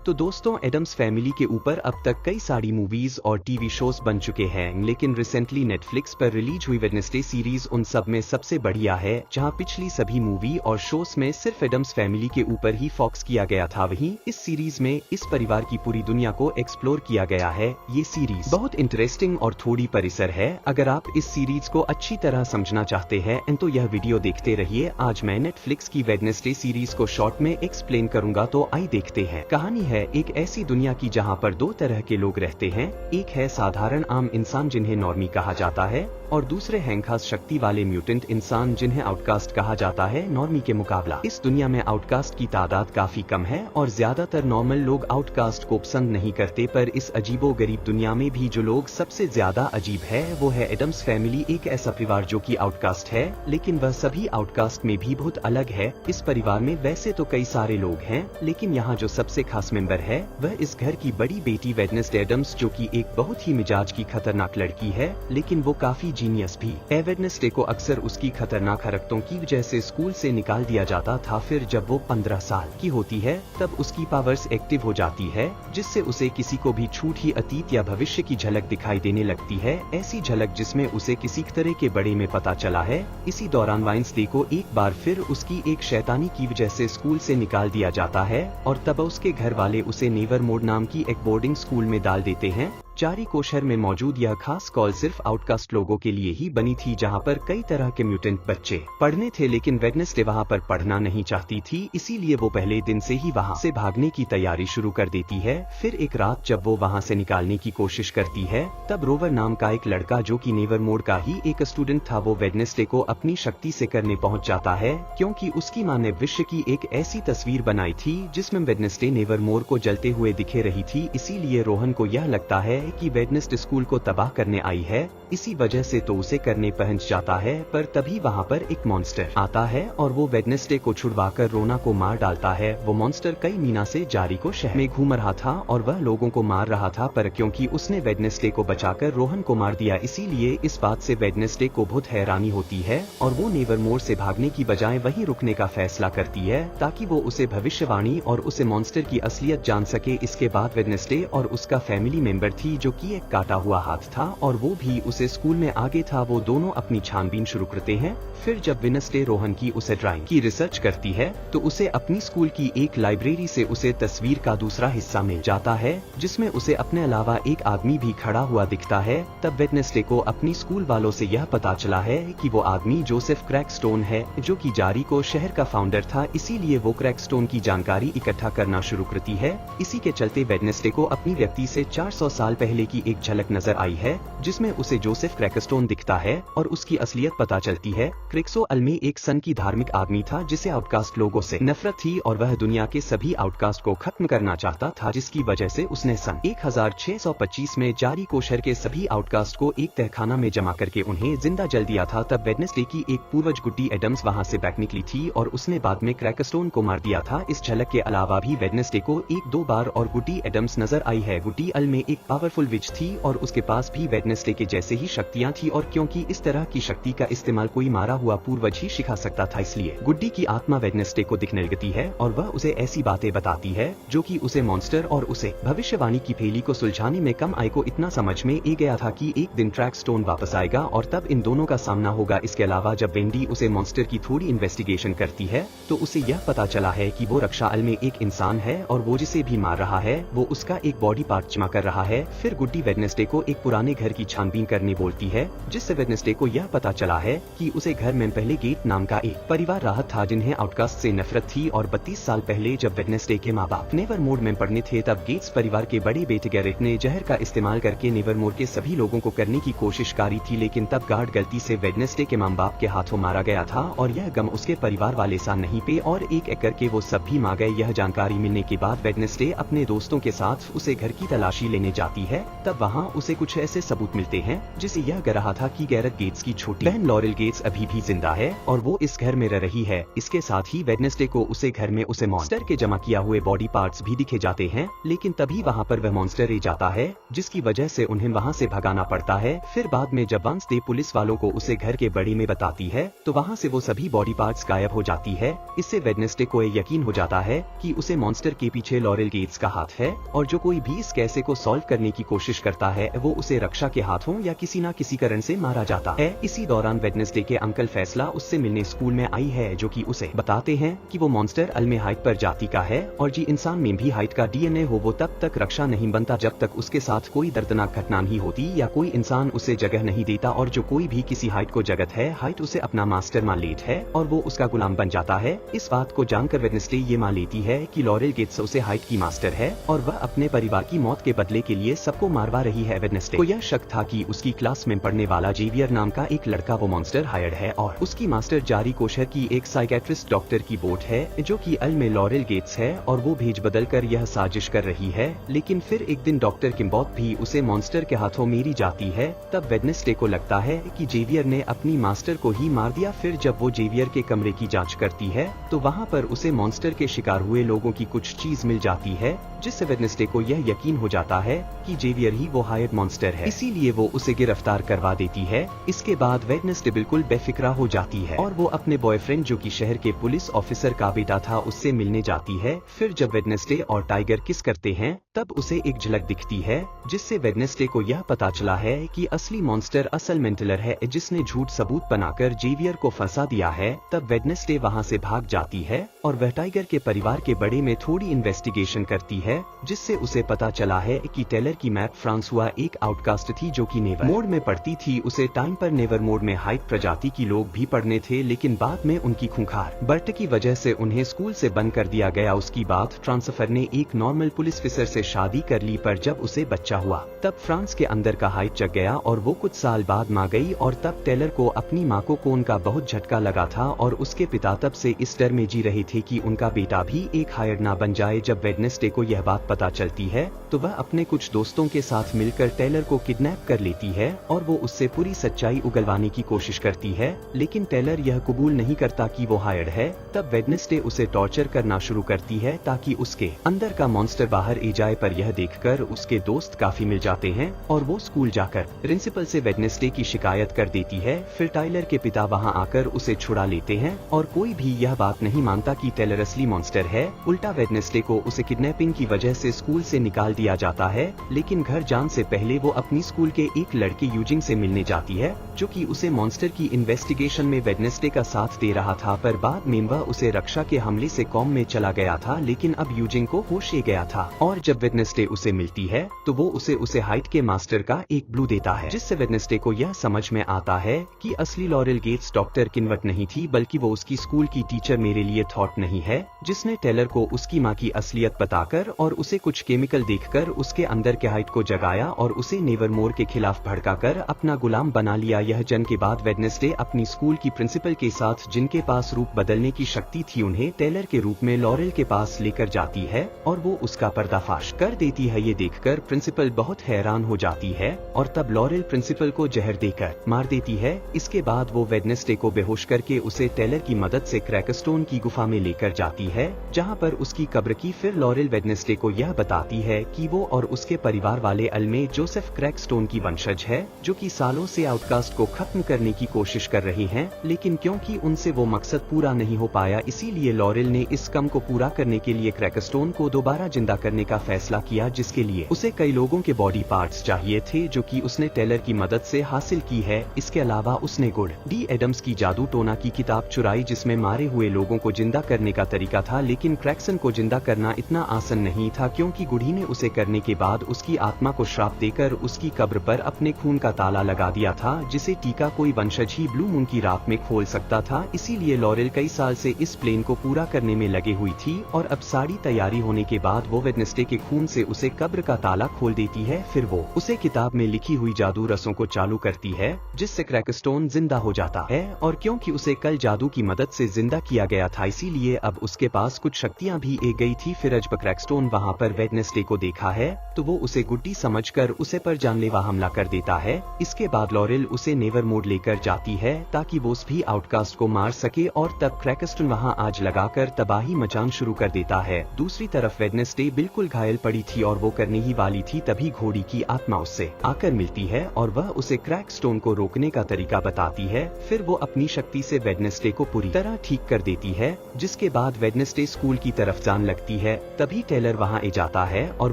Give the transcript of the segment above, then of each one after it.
तो दोस्तों, Adams family के ऊपर अब तक कई सारी मूवीज और टीवी शोज बन चुके हैं, लेकिन रिसेंटली नेटफ्लिक्स पर रिलीज हुई वेडनेसडे सीरीज उन सब में सबसे बढ़िया है, जहां पिछली सभी मूवी और शोज में सिर्फ एडम्स फैमिली के ऊपर ही फोकस किया गया था। वहीं इस सीरीज में इस परिवार की पूरी दुनिया को एक्सप्लोर किया गया है। ये सीरीज बहुत इंटरेस्टिंग और थोड़ी परिसर है। अगर आप इस सीरीज को अच्छी तरह समझना चाहते हैं तो यह वीडियो देखते रहिए। आज मैं नेटफ्लिक्स की वेडनेसडे सीरीज को शॉर्ट में एक्सप्लेन करूंगा, तो आइए देखते हैं। कहानी है एक ऐसी दुनिया की जहां पर दो तरह के लोग रहते हैं। एक है साधारण आम इंसान जिन्हें नॉर्मी कहा जाता है, और दूसरे हैं खास शक्ति वाले म्यूटेंट इंसान जिन्हें आउटकास्ट कहा जाता है। नॉर्मी के मुकाबला इस दुनिया में आउटकास्ट की तादाद काफी कम है और ज्यादातर नॉर्मल लोग आउटकास्ट को पसंद नहीं करते। पर इस अजीबो गरीब दुनिया में भी जो लोग सबसे ज्यादा अजीब है वो है एडम्स फैमिली। एक ऐसा परिवार जो कि आउटकास्ट है, लेकिन वह सभी आउटकास्ट में भी बहुत अलग है। इस परिवार में वैसे तो कई सारे लोग हैं, लेकिन यहाँ जो सबसे खास मेंबर है वह इस घर की बड़ी बेटी वेडनेसडे एडम्स, जो कि एक बहुत ही मिजाज की खतरनाक लड़की है, लेकिन वो काफी जीनियस भी है। वेडनेसडे को अक्सर उसकी खतरनाक हरकतों की वजह से स्कूल से निकाल दिया जाता था। फिर जब वो 15 साल की होती है तब उसकी पावर्स एक्टिव हो जाती है, जिससे उसे किसी को भी छूट ही अतीत या भविष्य की झलक दिखाई देने लगती है। ऐसी झलक जिसमें उसे किसी तरह के बड़े में पता चला है। इसी दौरान वेडनेसडे को एक बार फिर उसकी एक शैतानी की वजह से स्कूल से निकाल दिया जाता है, और तब उसके घर वाले उसे नेवरमोड नाम की एक बोर्डिंग स्कूल में डाल देते हैं। चारी कोशर में मौजूद यह खास कॉल सिर्फ आउटकास्ट लोगों के लिए ही बनी थी, जहां पर कई तरह के म्यूटेंट बच्चे पढ़ने थे, लेकिन वेडनेसडे वहां पर पढ़ना नहीं चाहती थी। इसीलिए वो पहले दिन से ही वहां से भागने की तैयारी शुरू कर देती है। फिर एक रात जब वो वहां से निकालने की कोशिश करती है, तब रोवर नाम का एक लड़का जो कि नेवरमोड का ही एक स्टूडेंट था, वो वेडनेसडे को अपनी शक्ति से करने पहुंच जाता है, क्योंकि उसकी माँ ने विश्व की एक ऐसी तस्वीर बनाई थी जिसमें वेडनेसडे नेवरमोड को जलते हुए दिखे रही थी। इसीलिए रोहन को यह लगता है कि वेडनेसडे स्कूल को तबाह करने आई है, इसी वजह से तो उसे करने पहुंच जाता है। पर तभी वहां पर एक मॉन्स्टर आता है और वो वेडनेसडे को छुड़वाकर रोना को मार डालता है। वो मॉन्स्टर कई महीना से जारी को शहर में घूम रहा था और वह लोगों को मार रहा था, पर क्योंकि उसने वेडनेसडे को बचाकर रोहन को मार दिया, इसीलिए इस बात से वेडनेसडे को बहुत हैरानी होती है और वो नेवरमोड से भागने की बजाय वहीं रुकने का फैसला करती है, ताकि वो उसे भविष्यवाणी और उसे मॉन्स्टर की असलियत जान सके। इसके बाद वेडनेसडे और उसका फैमिली मेंबर थी जो कि एक काटा हुआ हाथ था, और वो भी उसे स्कूल में आगे था। वो दोनों अपनी छानबीन शुरू करते हैं। फिर जब वेडनेसडे रोहन की उसे ड्राइंग की रिसर्च करती है, तो उसे अपनी स्कूल की एक लाइब्रेरी से उसे तस्वीर का दूसरा हिस्सा मिल जाता है, जिसमें उसे अपने अलावा एक आदमी भी खड़ा हुआ दिखता है। तब वेडनेसडे को अपनी स्कूल वालों से यह पता चला है कि वो आदमी जोसेफ क्रैकस्टोन है, जो कि जारी को शहर का फाउंडर था। इसीलिए वो क्रैकस्टोन की जानकारी इकट्ठा करना शुरू करती है। इसी के चलते वेडनेसडे को अपनी व्यक्ति से 400 साल पहले की एक झलक नजर आई है, जिसमें उसे जोसेफ क्रैकस्टोन दिखता है और उसकी असलियत पता चलती है। क्रिक्सोअल में एक सन की धार्मिक आदमी था जिसे आउटकास्ट लोगों से नफरत थी और वह दुनिया के सभी आउटकास्ट को खत्म करना चाहता था, जिसकी वजह से उसने सन 1625 में जारी कोशर के सभी आउटकास्ट को एक तहखाना में जमा करके उन्हें जिंदा जल दिया था। तब वेडनेसडे की एक पूर्वज गुड्डी एडम्स वहां से बैक निकली थी और उसने बाद में क्रैकस्टोन को मार दिया था। इस झलक के अलावा भी वेडनेसडे को एक दो बार और गुड्डी एडम्स नजर आई है। गुड्डी अल में एक पावरफुल विच थी और उसके पास भी वेडनेसडे के जैसे ही शक्तियां थी, और क्योंकि इस तरह की शक्ति का इस्तेमाल कोई मारा हुआ पूर्वज ही सिखा सकता था, इसलिए गुड्डी की आत्मा वेडनेसडे को दिखने लगती है और वह उसे ऐसी बातें बताती है जो कि उसे मॉन्स्टर और उसे भविष्यवाणी की पहेली को सुलझाने में कम आई। को इतना समझ में आ गया था कि एक दिन क्रैकस्टोन वापस आएगा और तब इन दोनों का सामना होगा। इसके अलावा जब वेंडी उसे मॉन्स्टर की थोड़ी इन्वेस्टिगेशन करती है, तो उसे यह पता चला है कि वो रक्षाअल में एक इंसान है और वो जिसे भी मार रहा है वो उसका एक बॉडी पार्ट जमा कर रहा है। फिर गुड्डी वेडनेसडे को एक पुराने घर की छानबीन करने बोलती है, जिससे वेडनेसडे को यह पता चला है कि उसे घर में पहले गेट नाम का एक परिवार रहा था जिन्हें आउटकास्ट से नफरत थी। और 32 साल पहले जब वेडनेसडे के माँ बाप नेवरमोड में पढ़ने थे, तब गेट्स परिवार के बड़े बेटे गैरेट ने जहर का इस्तेमाल करके नेवरमोड के सभी लोगों को करने की कोशिश करी थी, लेकिन तब गार्ड गलती से वेडनेसडे के माँ बाप के हाथों मारा गया था और यह गम उसके परिवार वाले सा नहीं पे और एक एक करके वो सब भी मार गए। यह जानकारी मिलने के बाद वेडनेसडे अपने दोस्तों के साथ उसे घर की तलाशी लेने जाती है तब वहाँ उसे कुछ ऐसे सबूत मिलते हैं जिसे यह कह रहा था कि गैरेथ गेट्स की छोटी बहन लॉरेल गेट्स अभी भी जिंदा है और वो इस घर में रह रही है। इसके साथ ही वेडनेसडे को उसे घर में उसे मॉन्स्टर के जमा किया हुए बॉडी पार्ट्स भी दिखे जाते हैं, लेकिन तभी वहाँ पर वह मॉन्स्टर आ जाता है जिसकी वजह से उन्हें वहाँ से भगाना पड़ता है। फिर बाद में जब वेडनेसडे पुलिस वालों को उसे घर के बड़ी में बताती है तो वहाँ से वो सभी बॉडी पार्ट्स गायब हो जाती है। इससे वेडनेसडे को यकीन हो जाता है कि उसे मॉन्स्टर के पीछे लॉरेल गेट्स का हाथ है और जो कोई भी इस केस को सॉल्व करने की कोशिश करता है वो उसे रक्षा के हाथों या किसी न किसी कारण से मारा जाता है। इसी दौरान वेडनेसडे के अंकल फैसला उससे मिलने स्कूल में आई है, जो कि उसे बताते हैं कि वो मॉन्स्टर अल्मे हाइट पर जाति का है और जी इंसान में भी हाइट का डीएनए हो वो तब तक रक्षा नहीं बनता जब तक उसके साथ कोई दर्दनाक घटना नहीं होती या कोई इंसान उसे जगह नहीं देता, और जो कोई भी किसी हाइट को जगत है हाइट उसे अपना मास्टर मान लेता है और वो उसका गुलाम बन जाता है। इस बात को जानकर वेडनेसडे ये मान लेती है कि लॉरेल गेट्स उसे हाइट की मास्टर है और वह अपने परिवार की मौत के बदले के लिए सबको मारवा रही है। वेडनेसडे को यह शक था कि उसकी क्लास में पढ़ने वाला जेवियर नाम का एक लड़का वो मॉन्स्टर हायर्ड है और उसकी मास्टर जारी कोशर की एक साइकेट्रिस्ट डॉक्टर की बोट है जो कि अल में लॉरेल गेट्स है और वो भेज बदल कर यह साजिश कर रही है। लेकिन फिर एक दिन डॉक्टर किम्बॉट भी उसे मॉन्स्टर के हाथों मेरी जाती है। तब वेडनेसडे को लगता है कि जेवियर ने अपनी मास्टर को ही मार दिया। फिर जब वो जेवियर के कमरे की जांच करती है तो वहाँ पर उसे मॉन्स्टर के शिकार हुए लोगों की कुछ चीज मिल जाती है, जिससे वेडनेसडे को यह यकीन हो जाता है कि जेवियर ही वो हायर्ड मॉन्स्टर है, इसीलिए वो उसे गिरफ्तार करवा देती है। इसके बाद वेडनेसडे बिल्कुल बेफिक्रा हो जाती है और वो अपने बॉयफ्रेंड जो कि शहर के पुलिस ऑफिसर का बेटा था उससे मिलने जाती है। फिर जब वेडनेसडे और टाइगर किस करते हैं तब उसे एक झलक दिखती है जिससे वेडनेसडे को यह पता चला है कि असली मॉन्स्टर असल मेंटलर है जिसने झूठ सबूत बनाकर जेवियर को फंसा दिया है। तब वेडनेसडे वहाँ से भाग जाती है और वह टाइगर के परिवार के बड़े में थोड़ी इन्वेस्टिगेशन करती है, जिससे उसे पता चला है कि टेलर की मैप फ्रांसुआ एक आउटकास्ट थी जो कि नेवर मोड में पढ़ती थी। उसे टाइम पर नेवर मोड में हाइट प्रजाति की लोग भी पढ़ने थे, लेकिन बाद में उनकी खूंखार बर्ट की वजह से उन्हें स्कूल से बंद कर दिया गया। उसकी बाद ट्रांसफर ने एक नॉर्मल पुलिस ऑफिसर से शादी कर ली, पर जब उसे बच्चा हुआ तब फ्रांस के अंदर का हाइट जग गया और वो कुछ साल बाद माँ गई। और तब टेलर को अपनी माँ को कोन का बहुत झटका लगा था और उसके पिता तब से इस डर में जी रहे थे कि उनका बेटा भी एक हायर्ड ना बन जाए। जब वेडनेसडे को यह बात पता चलती है तो वह अपने कुछ दोस्तों के साथ मिलकर टेलर को किडनैप कर लेती है और वो उससे पूरी सच्चाई उगलवाने की कोशिश करती है, लेकिन टेलर यह कबूल नहीं करता कि वो हायर्ड है। तब वेडनेसडे उसे टॉर्चर करना शुरू करती है ताकि उसके अंदर का मॉन्स्टर बाहर आ जाए, पर यह देखकर उसके दोस्त काफी मिल जाते हैं और वो स्कूल जाकर प्रिंसिपल से वेडनेसडे की शिकायत कर देती है। फिर टाइलर के पिता वहाँ आकर उसे छुड़ा लेते हैं और कोई भी यह बात नहीं मानता कि टेलर असली मॉन्स्टर है। उल्टा वेडनेसडे को उसे किडनैपिंग की वजह से स्कूल से निकाल दिया जाता है, लेकिन घर जाने से पहले वो अपनी स्कूल के एक लड़के यूजिंग से मिलने जाती है जो कि उसे मॉन्स्टर की इन्वेस्टिगेशन में वेडनेसडे का साथ दे रहा था, पर बाद में वह उसे रक्षा के हमले से कॉम में चला गया था। लेकिन अब यूजिंग को होश आ गया था और जब वेडनेसडे उसे मिलती है तो वो उसे हाइट के मास्टर का एक ब्लू देता है, जिससे वेडनेसडे को यह समझ में आता है कि असली लॉरेल गेट्स डॉक्टर किन्वट नहीं थी, बल्कि वो उसकी स्कूल की टीचर मेरे लिए थॉट नहीं है, जिसने टेलर को उसकी माँ की असलियत बताकर और उसे कुछ केमिकल देखकर उसके अंदर के हाइट को जगाया और उसे नेवरमोर के खिलाफ भड़काकर अपना गुलाम बना लिया। यह जन के बाद वेडनेसडे अपनी स्कूल की प्रिंसिपल के साथ, जिनके पास रूप बदलने की शक्ति थी, उन्हें टेलर के रूप में लॉरेल के पास लेकर जाती है और वो उसका पर्दाफाश कर देती है। ये देखकर प्रिंसिपल बहुत हैरान हो जाती है और तब लॉरेल प्रिंसिपल को जहर देकर मार देती है। इसके बाद वो वेडनेसडे को बेहोश करके उसे टेलर की मदद से क्रैकस्टोन की गुफा में लेकर जाती है, जहाँ पर उसकी कब्र की। फिर लॉरेल वेडनेसडे को यह बताती है कि वो और उसके परिवार वाले अल्मे जोसेफ क्रैकस्टोन की वंशज है, जो कि सालों से आउटकास्ट को खत्म करने की कोशिश कर रहे हैं, लेकिन क्योंकि उनसे वो मकसद पूरा नहीं हो पाया, इसीलिए लॉरेल ने इस कम को पूरा करने के लिए क्रैकस्टोन को दोबारा जिंदा करने का फैसला किया, जिसके लिए उसे कई लोगों के बॉडी पार्ट्स चाहिए थे, जो कि उसने टेलर की मदद से हासिल की है। इसके अलावा उसने गुड डी एडम्स की जादू टोना की किताब चुराई, जिसमें मारे हुए लोगों को जिंदा करने का तरीका था, लेकिन क्रैक्सन को जिंदा करना इतना आसान नहीं था, क्योंकि गुडी ने उसे करने के बाद उसकी आत्मा को श्राप देकर उसकी कब्र पर अपने खून का ताला लगा दिया था, जिसे टीका कोई वंशज ही ब्लू मून की रात में खोल सकता था। इसीलिए लॉरेल कई साल से इस प्लेन को पूरा करने में लगे हुई थी और अब सारी तैयारी होने के बाद वो वेडनेसडे के खून से उसे कब्र का ताला खोल देती है। फिर वो उसे किताब में लिखी हुई जादू रसों को चालू करती है, जिससे क्रैकस्टोन जिंदा हो जाता है, और क्योंकि उसे कल जादू की मदद से जिंदा किया गया था, इसीलिए अब उसके पास कुछ शक्तियाँ भी आ गई थी। फिर जब क्रैकस्टोन वहाँ पर वेडनेसडे को देखा है तो वो उसे उसे गुड्डी समझकर उसे पर जानलेवा हमला कर देता है। इसके बाद लॉरेल उसे नेवरमोड लेकर जाती है ताकि वो भी आउटकास्ट को मार सके और तब क्रैकस्टन वहां आग लगाकर तबाही मचाना शुरू कर देता है। दूसरी तरफ वेडनेसडे बिल्कुल घायल पड़ी थी और वो करने ही वाली थी, तभी घोड़ी की आत्मा उससे आकर मिलती है और वह उसे क्रैकस्टोन को रोकने का तरीका बताती है। फिर वो अपनी शक्ति से वेडनेसडे को पूरी तरह ठीक कर देती है, जिसके बाद वेडनेसडे स्कूल की तरफ जाने लगती है। तभी टेलर वहां आ जाता है और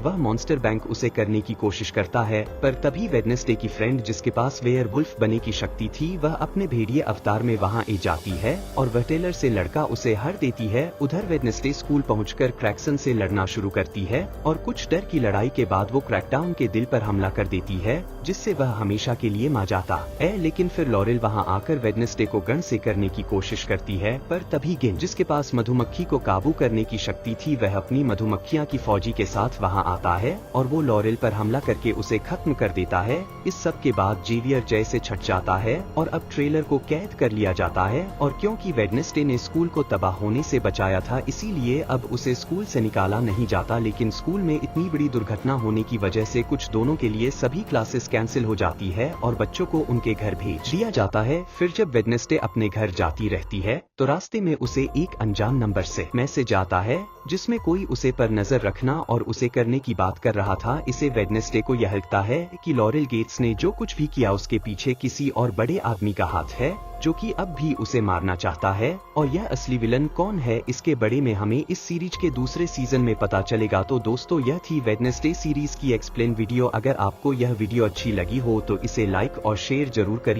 वह मॉन्स्टर बैंक उसे करने की कोशिश करता है, पर तभी वेडनेसडे की फ्रेंड जिसके पास वेयरवुल्फ बनने की शक्ति थी वह अपने भेड़िए अवतार में वहां आ जाती है और वह टेलर से लड़का उसे हर देती है। उधर वेडनेसडे स्कूल पहुंचकर क्रैक्सन से लड़ना शुरू करती है और कुछ डर की लड़ाई के बाद वो क्रैकडाउन के दिल पर हमला कर देती है, जिससे वह हमेशा के लिए मार जाता है। लेकिन फिर लॉरेल वहां आकर वेडनेसडे को गन से करने की कोशिश करती है, पर तभी गिन जिसके पास मधुमक्खी को काबू करने की शक्ति थी वह अपनी मधुमक्खियां की फौजी के साथ वहां आता है और वो लॉरेल पर हमला करके उसे खत्म कर देता है। इस सब के बाद जेवियर जय से छट जाता है और अब ट्रेलर को कैद कर लिया जाता है और क्योंकि वेडनेसडे ने स्कूल को तबाह होने से बचाया था इसीलिए अब उसे स्कूल से निकाला नहीं जाता। लेकिन स्कूल में इतनी बड़ी दुर्घटना होने की वजह से कुछ दोनों के लिए सभी क्लासेस कैंसिल हो जाती है और बच्चों को उनके घर भेज दिया जाता है। फिर जब वेडनेसडे अपने घर जाती रहती है तो रास्ते में उसे एक अनजान नंबर से मैसेज आता है जिसमें कोई उसे पर नजर रखना और उसे करने की बात कर रहा था। इसे वेडनेसडे को यह लगता है कि लॉरेल गेट्स ने जो कुछ भी किया उसके पीछे किसी और बड़े आदमी का हाथ है जो कि अब भी उसे मारना चाहता है, और यह असली विलन कौन है इसके बारे में हमें इस सीरीज के दूसरे सीजन में पता चलेगा। तो दोस्तों यह थी वेडनेसडे सीरीज की एक्सप्लेन वीडियो। अगर आपको यह वीडियो अच्छी लगी हो तो इसे लाइक और शेयर जरूर करिए।